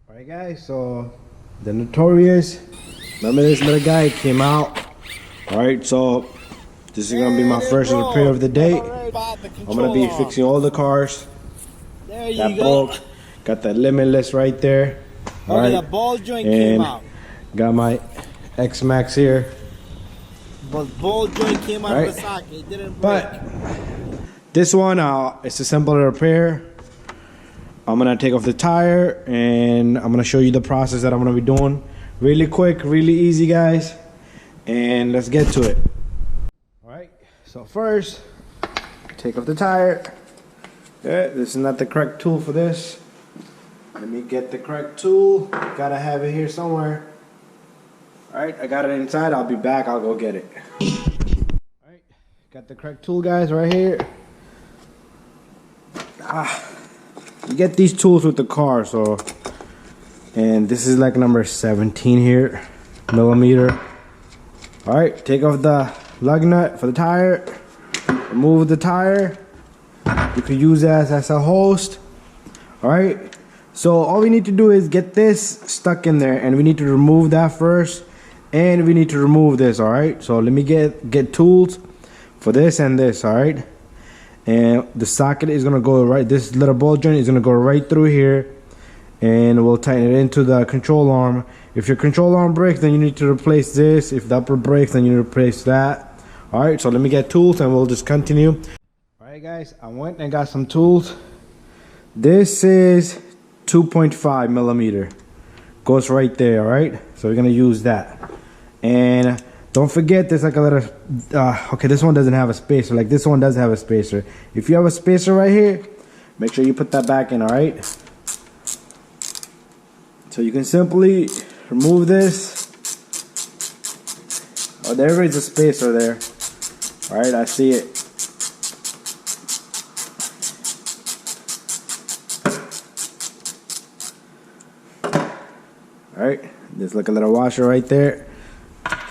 Alright guys, so the Notorious, remember this little guy came out. Alright, so this is gonna be my first repair of the day. I'm gonna be fixing all the cars that broke. Got that Limitless right there. Okay, the ball joint came out. Got my xmaxx here. But ball joint came out of the socket. It didn't break. But this one, it's a simple repair. I'm gonna take off the tire and I'm gonna show you the process that I'm gonna be doing. Really quick, really easy, guys. And let's get to it. Alright, so first, take off the tire. Yeah, this is not the correct tool for this. Let me get the correct tool. Gotta have it here somewhere. Alright, I got it inside. I'll be back. I'll go get it. Alright, got the correct tool, guys, right here. You get these tools with the car, so. And this is like number 17 here, millimeter. Alright, take off the lug nut for the tire. Remove the tire. You could use that as a host. Alright, so all we need to do is get this stuck in there, and we need to remove that first, and we need to remove this. Alright, so let me get tools for this and this. Alright, and the socket is gonna go right, this little ball joint is gonna go right through here, and we'll tighten it into the control arm. If your control arm breaks, then you need to replace this. If the upper breaks, then you replace that. Alright, so let me get tools and we'll just continue. Alright guys, I went and got some tools. This is 2.5 millimeter. Goes right there, alright? So we're gonna use that. And don't forget there's like a little, okay, this one doesn't have a spacer. Like this one does have a spacer. If you have a spacer right here, make sure you put that back in, alright? So you can simply remove this. Oh, there is a spacer there. Alright, I see it. Alright, there's like a little washer right there.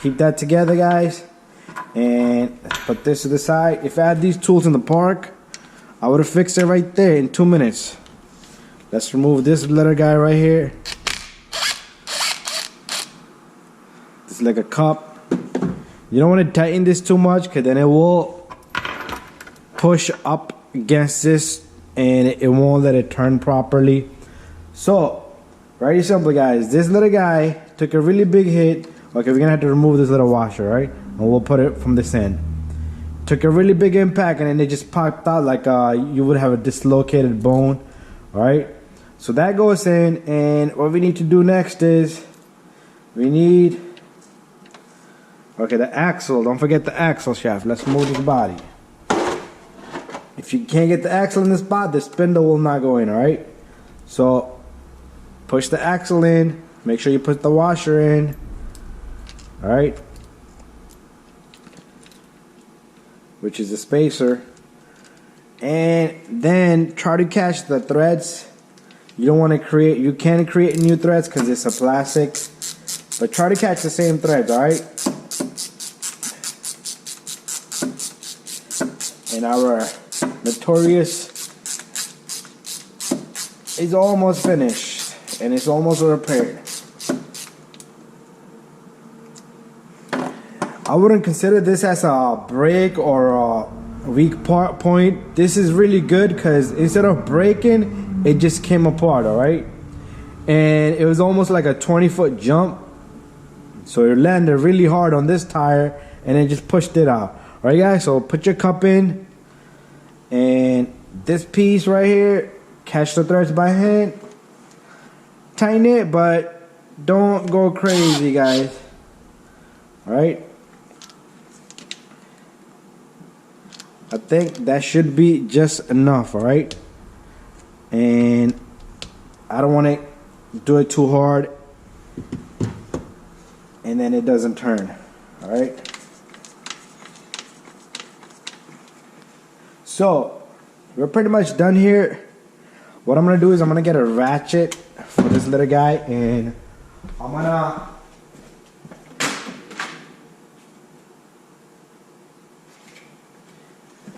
Keep that together, guys. And put this to the side. If I had these tools in the park, I would have fixed it right there in 2 minutes. Let's remove this little guy right here. It's like a cup. You don't want to tighten this too much, because then it will push up against this and it won't let it turn properly. So, very simple, guys. This little guy took a really big hit. Okay, we're gonna have to remove this little washer, right? And we'll put it from this end. Took a really big impact and then it just popped out like you would have a dislocated bone. Alright? So that goes in, and what we need to do next is we need, okay, the axle. Don't forget the axle shaft. Let's move this body. If you can't get the axle in the spot, the spindle will not go in, alright? So push the axle in, make sure you put the washer in. Alright, which is the spacer, and then try to catch the threads. You don't want to create, you can't create new threads because it's a plastic, but try to catch the same threads. Alright, and our Notorious is almost finished and it's almost repaired. I wouldn't consider this as a break or a weak point. This is really good because instead of breaking, it just came apart, alright? And it was almost like a 20-foot jump. So it landed really hard on this tire and it just pushed it out. Alright guys, so put your cup in. And this piece right here, catch the threads by hand. Tighten it, but don't go crazy, guys. Alright? I think that should be just enough, alright? And I don't want to do it too hard and then it doesn't turn, alright? So, we're pretty much done here. What I'm going to do is I'm going to get a ratchet for this little guy, and I'm going to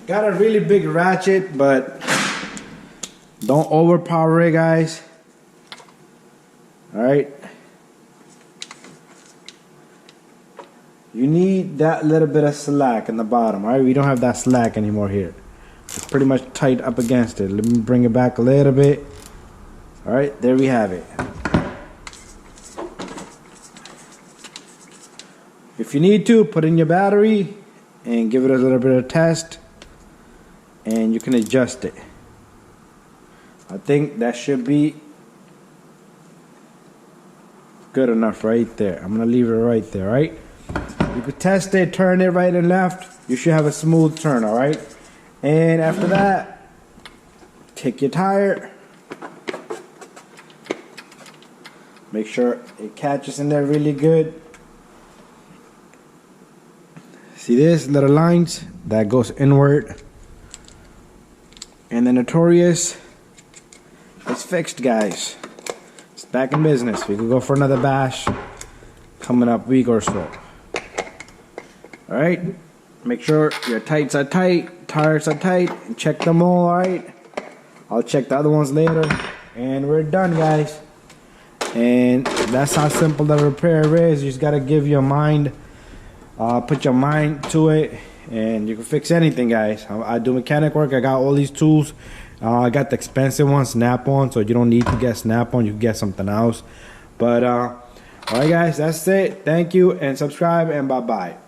got a really big ratchet, but don't overpower it, guys. All right. You need that little bit of slack in the bottom. All right, we don't have that slack anymore here. It's pretty much tight up against it. Let me bring it back a little bit. All right, there we have it. If you need to, put in your battery and give it a little bit of test, and you can adjust it. I think that should be good enough right there. I'm gonna leave it right there, right? You can test it, turn it right and left. You should have a smooth turn, all right? And after that, take your tire. Make sure it catches in there really good. See this little lines that goes inward, and the Notorious is fixed, guys. It's back in business. We could go for another bash coming up week or so. All right, make sure your tights are tight, tires are tight, and check them all. All right, I'll check the other ones later, and we're done, guys. And that's how simple the repair is. You just gotta give your mind. Put your mind to it, and you can fix anything, guys. I do mechanic work. I got all these tools. I got the expensive one, Snap-on, so you don't need to get Snap-on. You can get something else. But all right, guys, that's it. Thank you, and subscribe, and bye-bye.